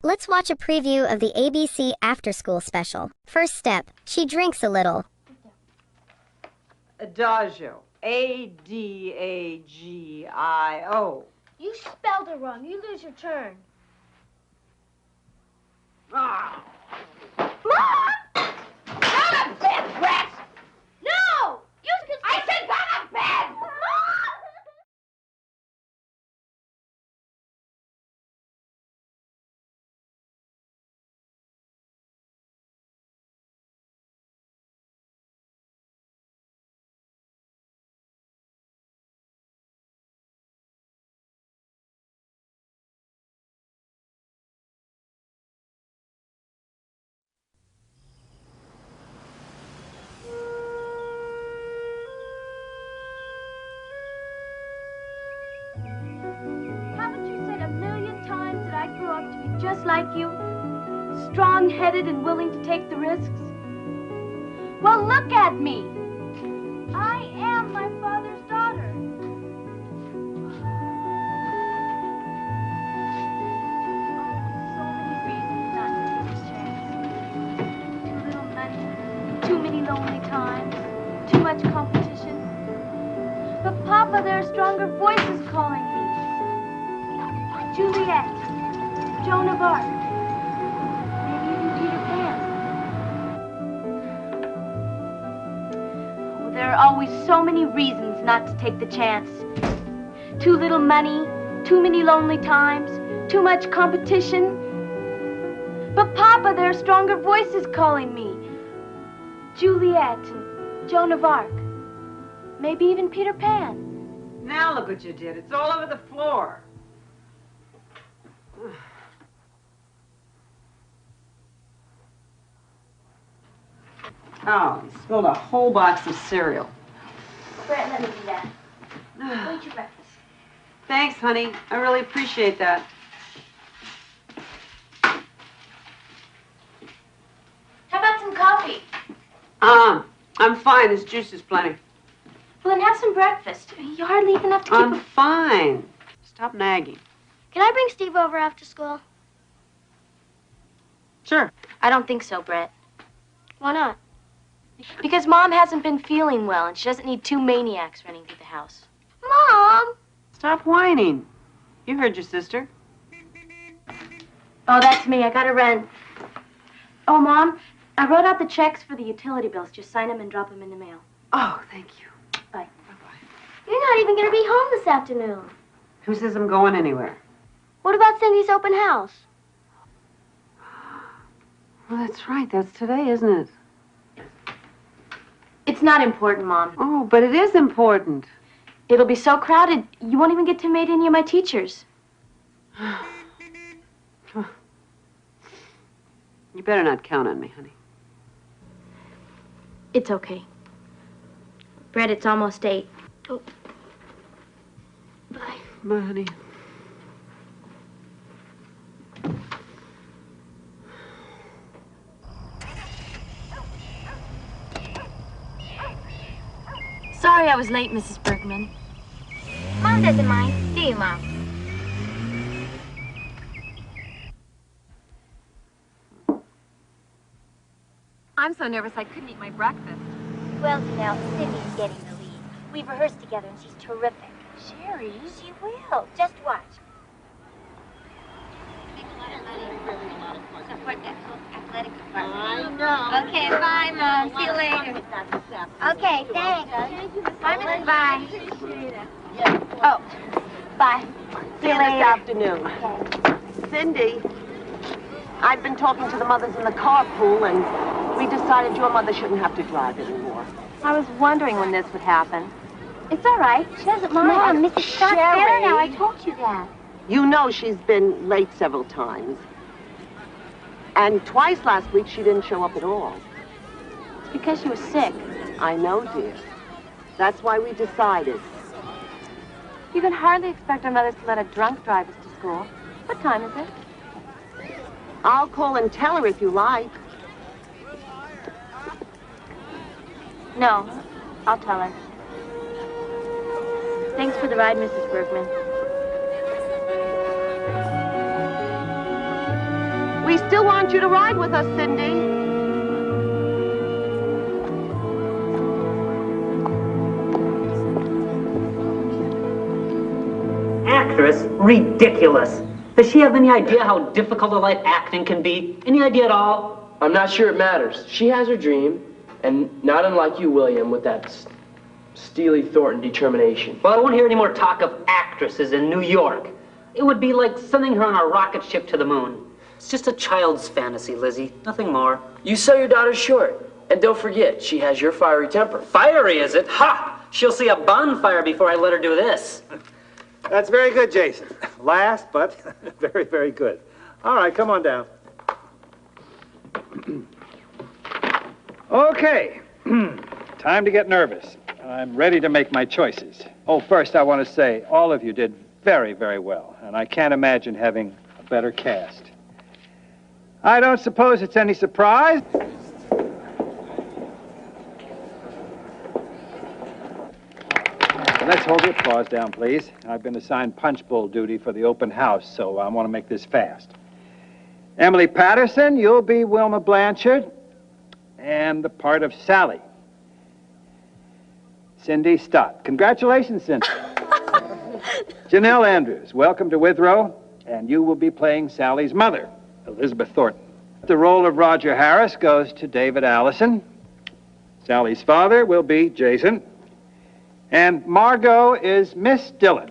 Let's watch a preview of the ABC Afterschool special. First step, she drinks a little. Adagio. A-D-A-G-I-O. You spelled it wrong. You lose your turn. Ah. Mom! Go to bed, rat! No! I said go to bed! Mom! Just like you, strong-headed and willing to take the risks? Well, look at me. I am my father's daughter. So many reasons not to take this chance. Too little money, too many lonely times, too much competition. But, Papa, there are stronger voices calling me. Juliet. Joan of Arc. Maybe even Peter Pan. Oh, there are always so many reasons not to take the chance. Too little money, too many lonely times, too much competition. But, Papa, there are stronger voices calling me. Juliet and Joan of Arc. Maybe even Peter Pan. Now look what you did. It's all over the floor. Oh, you spilled a whole box of cereal. Brett, let me do that. Wait your breakfast. Thanks, honey. I really appreciate that. How about some coffee? I'm fine. This juice is plenty. Well, then have some breakfast. You hardly even have to keep I'm fine. Stop nagging. Can I bring Steve over after school? Sure. I don't think so, Brett. Why not? Because Mom hasn't been feeling well, and she doesn't need two maniacs running through the house. Mom! Stop whining. You heard your sister. Oh, that's me. I gotta run. Oh, Mom, I wrote out the checks for the utility bills. Just sign them and drop them in the mail. Oh, thank you. Bye. Bye-bye. You're not even going to be home this afternoon. Who says I'm going anywhere? What about Cindy's open house? Well, that's right. That's today, isn't it? It's not important, Mom. Oh, but it is important. It'll be so crowded, you won't even get to meet any of my teachers. You better not count on me, honey. It's okay. Brett, it's almost 8. Oh. Bye. Bye, honey. Sorry I was late, Mrs. Bergman. Mom doesn't mind, do you, Mom? I'm so nervous I couldn't eat my breakfast. Well, now, Cindy's getting the lead. We've rehearsed together and she's terrific. Sherry? She will. Just watch. Support that whole athletic department. I know. Okay, bye, Mom. See you later. Okay, thanks. Bye, Mrs. Bye. Oh, bye. See you this afternoon. Okay. Cindy, I've been talking to the mothers in the carpool, and we decided your mother shouldn't have to drive anymore. I was wondering when this would happen. It's all right. She doesn't mind. Mom, Mrs. Scott's better now. I told you that. You know she's been late several times. And twice last week she didn't show up at all. It's because she was sick. I know, dear. That's why we decided. You can hardly expect our mothers to let a drunk drive us to school. What time is it? I'll call and tell her if you like. No, I'll tell her. Thanks for the ride, Mrs. Bergman. want you to ride with us, Cindy. Actress? Ridiculous. Does she have any idea how difficult a life acting can be? Any idea at all? I'm not sure it matters. She has her dream, and not unlike you, William, with that Steely Thornton determination. Well, I won't hear any more talk of actresses in New York. It would be like sending her on a rocket ship to the moon. It's just a child's fantasy, Lizzie. Nothing more. You sell your daughter short. And don't forget, she has your fiery temper. Fiery, is it? Ha! She'll see a bonfire before I let her do this. That's very good, Jason. Last, but very, very good. All right, come on down. Okay. Time to get nervous. I'm ready to make my choices. Oh, first, I want to say all of you did very, very well, and I can't imagine having a better cast. I don't suppose it's any surprise. Let's hold the applause down, please. I've been assigned punch bowl duty for the open house, so I want to make this fast. Emily Patterson, you'll be Wilma Blanchard, and the part of Sally. Cindy Stott. Congratulations, Cindy. Janelle Andrews, welcome to Withrow, and you will be playing Sally's mother, Elizabeth Thornton. The role of Roger Harris goes to David Allison. Sally's father will be Jason. And Margot is Miss Dillon.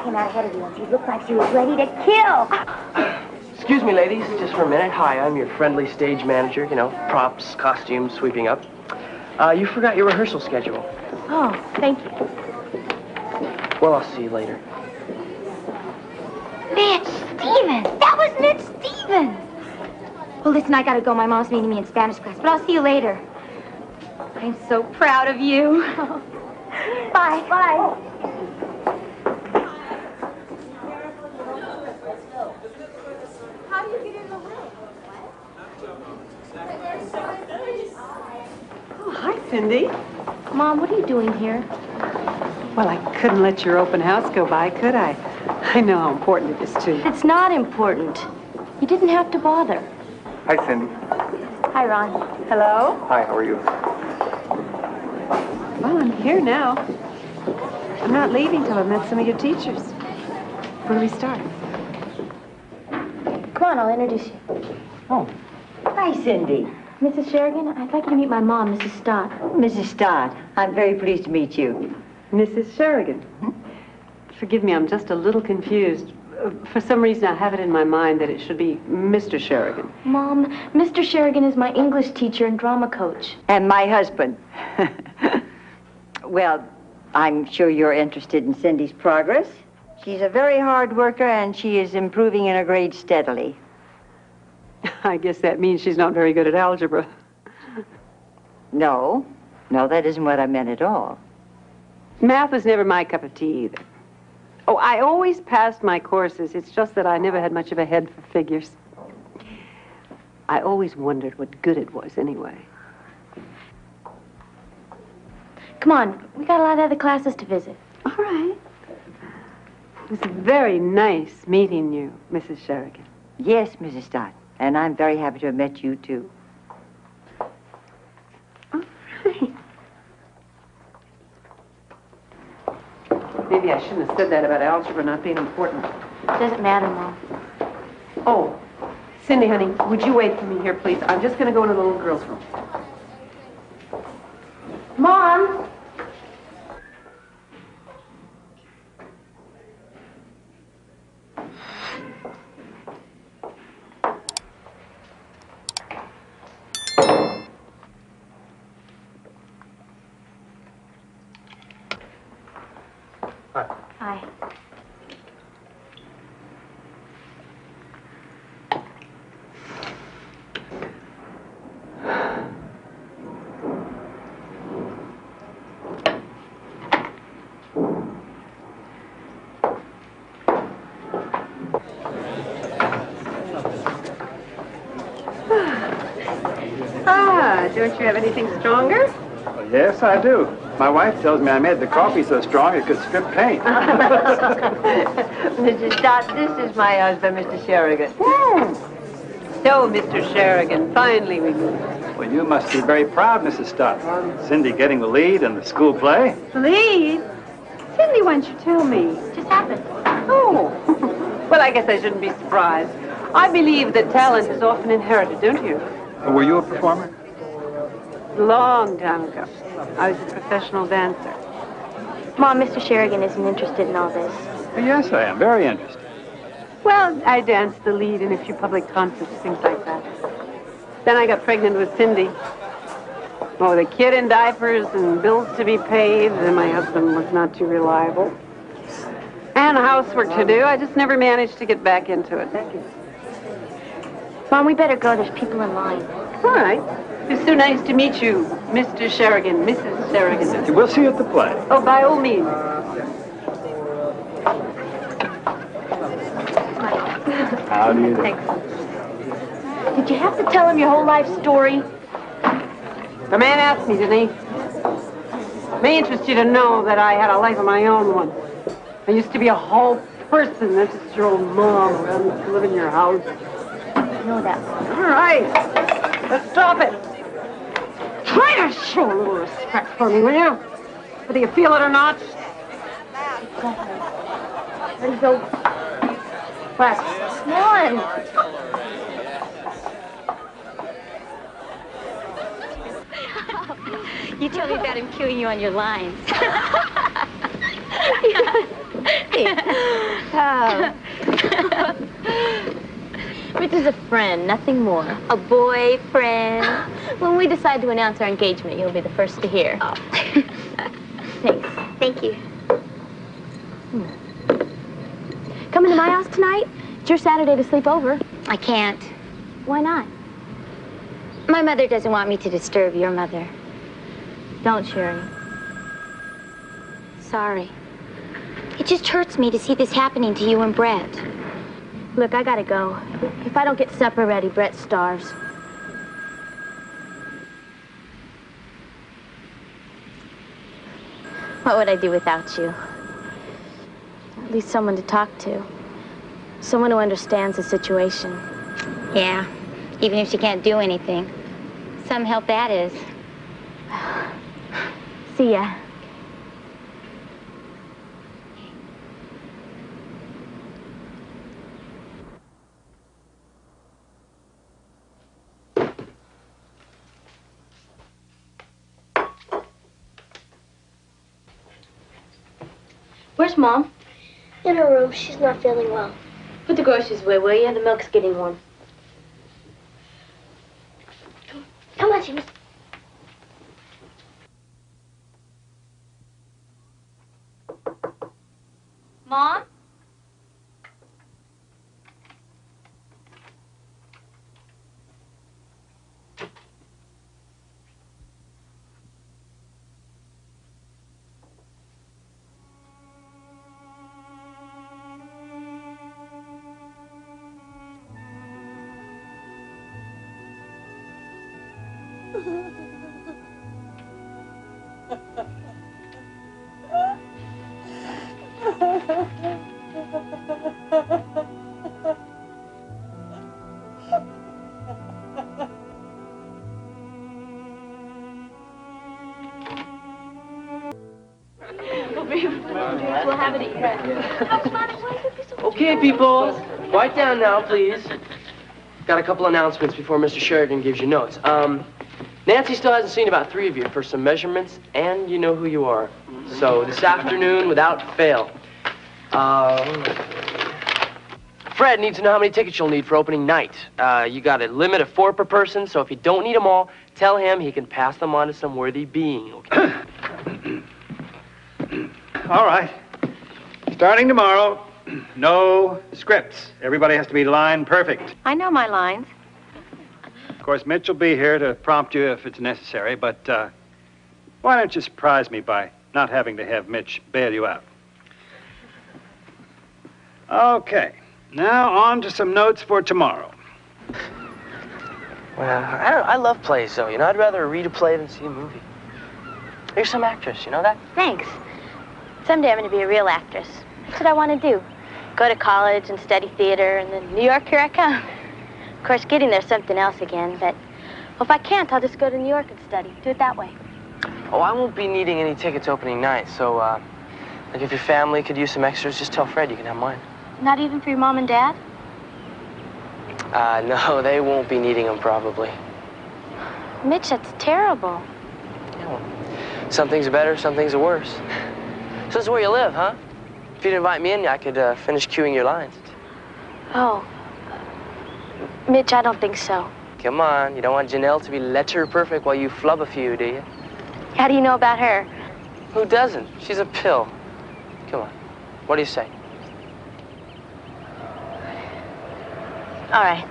Came out ahead of you, and she looked like she was ready to kill. Excuse me, ladies, just for a minute. Hi, I'm your friendly stage manager, you know, props, costumes, sweeping up. You forgot your rehearsal schedule. Oh, thank you. Well, I'll see you later. Mitch Stevens! That was Mitch Stevens! Well, listen, I gotta go. My mom's meeting me in Spanish class, but I'll see you later. I'm so proud of you. Bye. Bye. Cindy? Mom, what are you doing here? Well, I couldn't let your open house go by, could I? I know how important it is to you. It's not important. You didn't have to bother. Hi, Cindy. Hi, Ron. Hello? Hi, how are you? Well, I'm here now. I'm not leaving till I've met some of your teachers. Where do we start? Come on, I'll introduce you. Oh. Hi, Cindy. Mrs. Sheridan, I'd like you to meet my mom, Mrs. Stott. Mrs. Stott, I'm very pleased to meet you. Mrs. Sheridan. Forgive me, I'm just a little confused. For some reason, I have it in my mind that it should be Mr. Sheridan. Mom, Mr. Sheridan is my English teacher and drama coach. And my husband. Well, I'm sure you're interested in Cindy's progress. She's a very hard worker, and she is improving in her grades steadily. I guess that means she's not very good at algebra. No, that isn't what I meant at all. Math was never my cup of tea either. Oh, I always passed my courses. It's just that I never had much of a head for figures. I always wondered what good it was anyway. Come on, we got a lot of other classes to visit. All right. It was very nice meeting you, Mrs. Sheridan. Yes, Mrs. Stott. And I'm very happy to have met you, too. All right. Maybe I shouldn't have said that about algebra not being important. Doesn't matter, Mom. Oh, Cindy, honey, would you wait for me here, please? I'm just going to go into the little girl's room. Mom! Hi. Hi. Don't you have anything stronger? Well, yes, I do. My wife tells me I made the coffee so strong it could strip paint. Mrs. Stott, this is my husband, Mr. Sherigan. So, Mr. Sherigan, finally we meet. Well, you must be very proud, Mrs. Stott. Cindy getting the lead in the school play. Lead? Cindy, why don't you tell me? Just happened. Oh. Well, I guess I shouldn't be surprised. I believe that talent is often inherited, don't you? Were you a performer? Long time ago. I was a professional dancer. Mom, Mr. Sherigan isn't interested in all this. Well, yes, I am. Very interested. Well, I danced the lead in a few public concerts, things like that. Then I got pregnant with Cindy. Oh, the kid in diapers and bills to be paid, and my husband was not too reliable. And housework to do. I just never managed to get back into it. Thank you. Mom, we better go. There's people in line. All right. It's so nice to meet you, Mr. Sherigan, Mrs. Sherigan. We'll see you at the play. Oh, by all means. How do you do? Thanks. Did you have to tell him your whole life story? The man asked me, didn't he? May interest you to know that I had a life of my own once. I used to be a whole person. That's just your old mom who happens to live in your house. I know that. All right. Let's stop it. Try to show a little respect for me, will you? Whether you feel it or not. Ready to go. Fast. Come on. You tell me about him cueing you on your lines. Oh. Which is a friend, nothing more. A boyfriend. When we decide to announce our engagement, you'll be the first to hear. Oh. Thanks. Thank you. Coming to my house tonight? It's your Saturday to sleep over. I can't. Why not? My mother doesn't want me to disturb your mother. Don't, Sherry. Sorry. It just hurts me to see this happening to you and Brett. Look, I gotta go. If I don't get supper ready, Brett starves. What would I do without you? At least someone to talk to. Someone who understands the situation. Yeah, even if she can't do anything. Some help that is. See ya. Where's Mom? In her room. She's not feeling well. Put the groceries away, will you? The milk's getting warm. Come on, Jimmy. Mom? We'll have it at Okay, people. Quiet down now, please. Got a couple announcements before Mr. Sheridan gives you notes. Nancy still hasn't seen about 3 of you for some measurements, and you know who you are. So this afternoon, without fail. Fred needs to know how many tickets you'll need for opening night. You got a limit of 4 per person, so if you don't need them all, tell him he can pass them on to some worthy being, okay? All right. Starting tomorrow, no scripts. Everybody has to be line perfect. I know my lines. Of course, Mitch will be here to prompt you if it's necessary, but why don't you surprise me by not having to have Mitch bail you out? Okay. Now on to some notes for tomorrow. Well, I love plays, though. You know, I'd rather read a play than see a movie. You're some actress, you know that? Thanks. Someday I'm going to be a real actress. That's what I want to do. Go to college and study theater, and then New York, here I come. Of course, getting there's something else again, but if I can't, I'll just go to New York and study. Do it that way. Oh, I won't be needing any tickets opening night, so, like, if your family could use some extras, just tell Fred you can have mine. Not even for your mom and dad? No, they won't be needing them, probably. Mitch, that's terrible. Yeah, well, some things are better, some things are worse. So this is where you live, huh? If you'd invite me in, I could finish cueing your lines. Oh. Mitch, I don't think so. Come on, you don't want Janelle to be letter perfect while you flub a few, do you? How do you know about her? Who doesn't? She's a pill. Come on. What do you say? All right.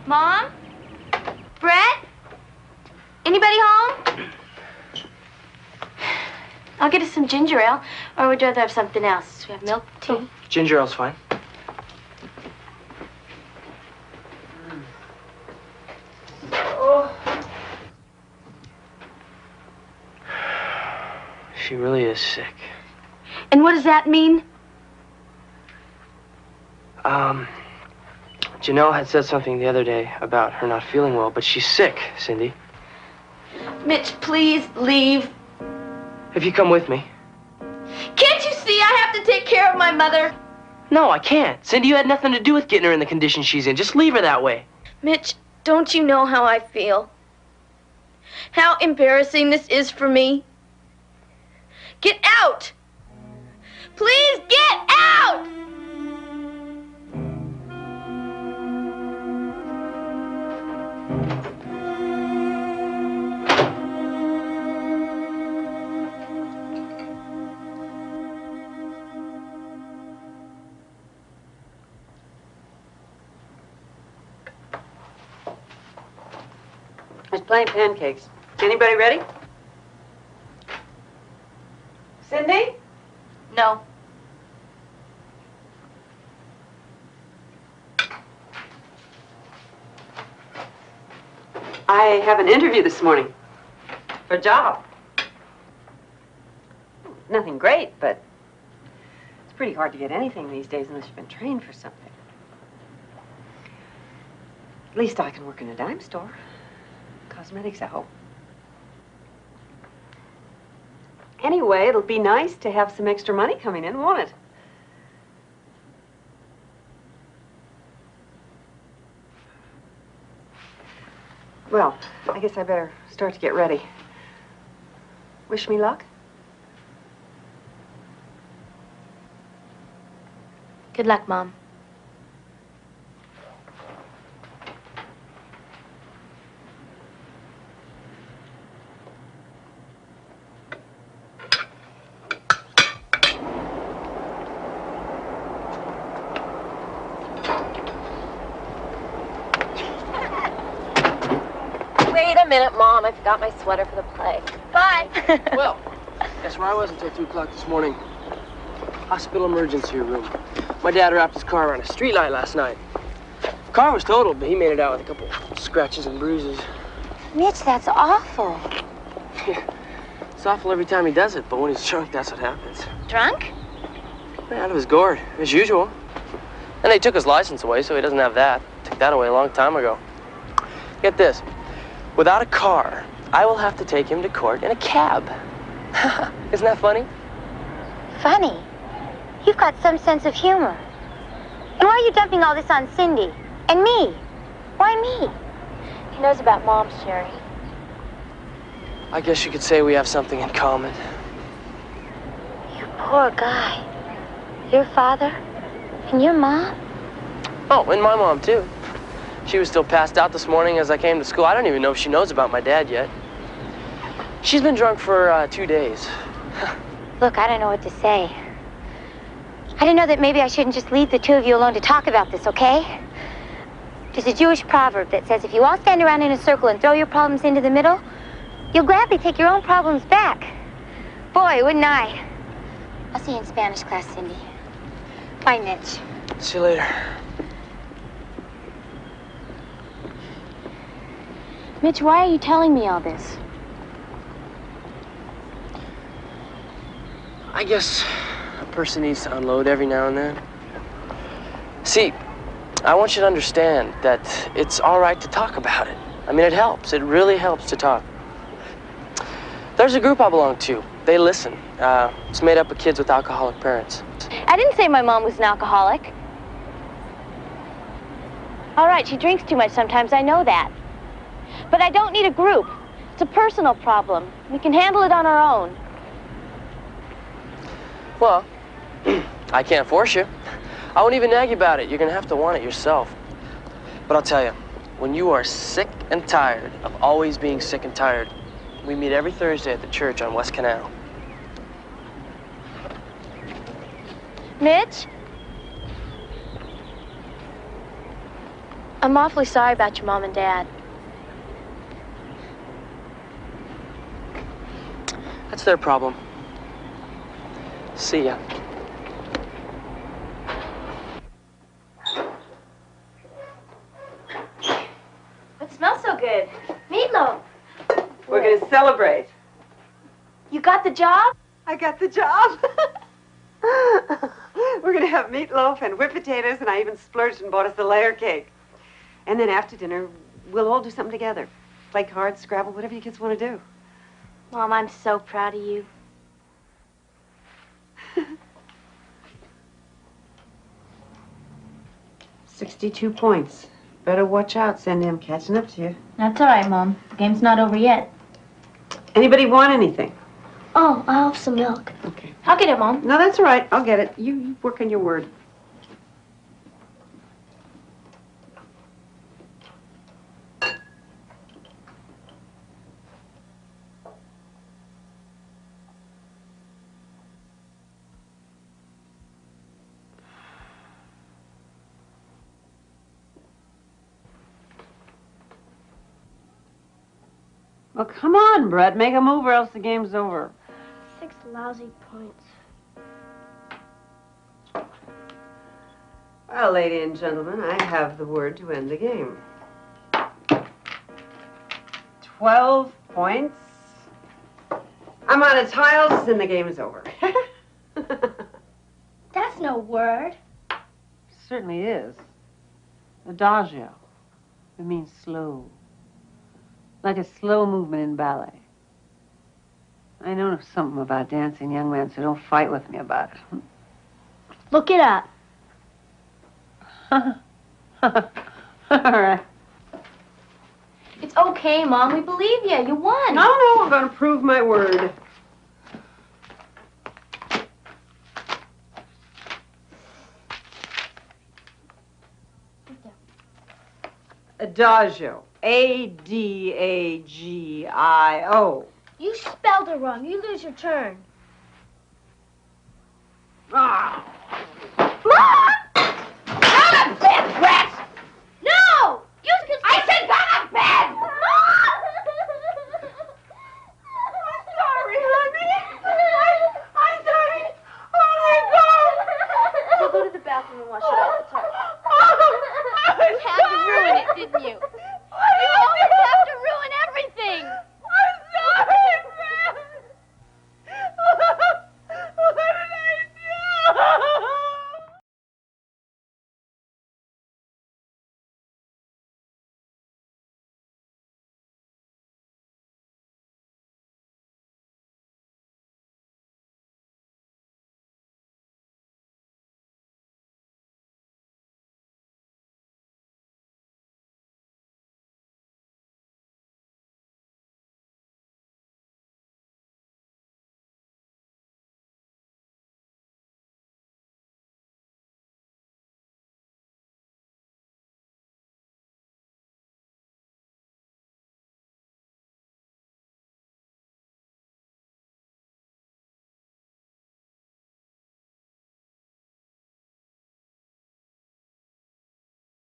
Mom? Brett? Anybody home? I'll get us some ginger ale, or would you rather have something else? We have milk, tea. Oh, ginger ale's fine. She really is sick. And what does that mean? Janelle had said something the other day about her not feeling well, but she's sick, Cindy. Mitch, please leave. If you come with me. Can't you see I have to take care of my mother? No, I can't. Cindy, you had nothing to do with getting her in the condition she's in. Just leave her that way. Mitch, don't you know how I feel? How embarrassing this is for me? Get out! Please get out! There's plenty of pancakes. Anybody ready? Cindy? No. I have an interview this morning for a job. Nothing great, but it's pretty hard to get anything these days unless you've been trained for something. At least I can work in a dime store. Cosmetics, I hope. Anyway, it'll be nice to have some extra money coming in, won't it? Well, I guess I better start to get ready. Wish me luck. Good luck, Mom. Wait a minute, Mom. I forgot my sweater for the play. Bye. Well, guess where I was until 2 o'clock this morning? Hospital emergency room. My dad wrapped his car around a streetlight last night. Car was totaled, but he made it out with a couple scratches and bruises. Mitch, that's awful. Yeah, it's awful every time he does it, but when he's drunk, that's what happens. Drunk? Out of his gourd, as usual. And they took his license away, so he doesn't have that. Took that away a long time ago. Get this. Without a car, I will have to take him to court in a cab. Isn't that funny? Funny? You've got some sense of humor. And why are you dumping all this on Cindy? And me? Why me? He knows about Mom, Sherry. I guess you could say we have something in common. You poor guy. Your father? And your mom? Oh, and my mom, too. She was still passed out this morning as I came to school. I don't even know if she knows about my dad yet. She's been drunk for 2 days. Look, I don't know what to say. I didn't know that maybe I shouldn't just leave the two of you alone to talk about this, okay? There's a Jewish proverb that says if you all stand around in a circle and throw your problems into the middle, you'll gladly take your own problems back. Boy, wouldn't I? I'll see you in Spanish class, Cindy. Bye, Mitch. See you later. Mitch, why are you telling me all this? I guess a person needs to unload every now and then. See, I want you to understand that it's all right to talk about it. I mean, it helps. It really helps to talk. There's a group I belong to. They listen. It's made up of kids with alcoholic parents. I didn't say my mom was an alcoholic. All right, she drinks too much sometimes, I know that. But I don't need a group. It's a personal problem. We can handle it on our own. Well, I can't force you. I won't even nag you about it. You're gonna have to want it yourself. But I'll tell you, when you are sick and tired of always being sick and tired, we meet every Thursday at the church on West Canal. Mitch? I'm awfully sorry about your mom and dad. That's their problem. See ya. What smells so good? Meatloaf. We're going to celebrate. You got the job? I got the job. We're going to have meatloaf and whipped potatoes, and I even splurged and bought us the layer cake. And then after dinner, we'll all do something together. Play cards, Scrabble, whatever you kids want to do. Mom, I'm so proud of you. 62 points. Better watch out, Sandy. I'm catching up to you. That's all right, Mom. The game's not over yet. Anybody want anything? Oh, I'll have some milk. Okay. I'll get it, Mom. No, that's all right. I'll get it. You work on your word. Well, come on, Brett. Make a move or else the game's over. 6 lousy points. Well, ladies and gentlemen, I have the word to end the game. 12 points. I'm out of tiles and the game is over. That's no word. Certainly is. Adagio. It means slow. Like a slow movement in ballet. I know something about dancing, young man, so don't fight with me about it. Look it up. All right. It's okay, Mom. We believe you. You won. No, I'm going to prove my word. Adagio. A-D-A-G-I-O. You spelled it wrong. You lose your turn. Ah. Mom! Not a bit, Brett!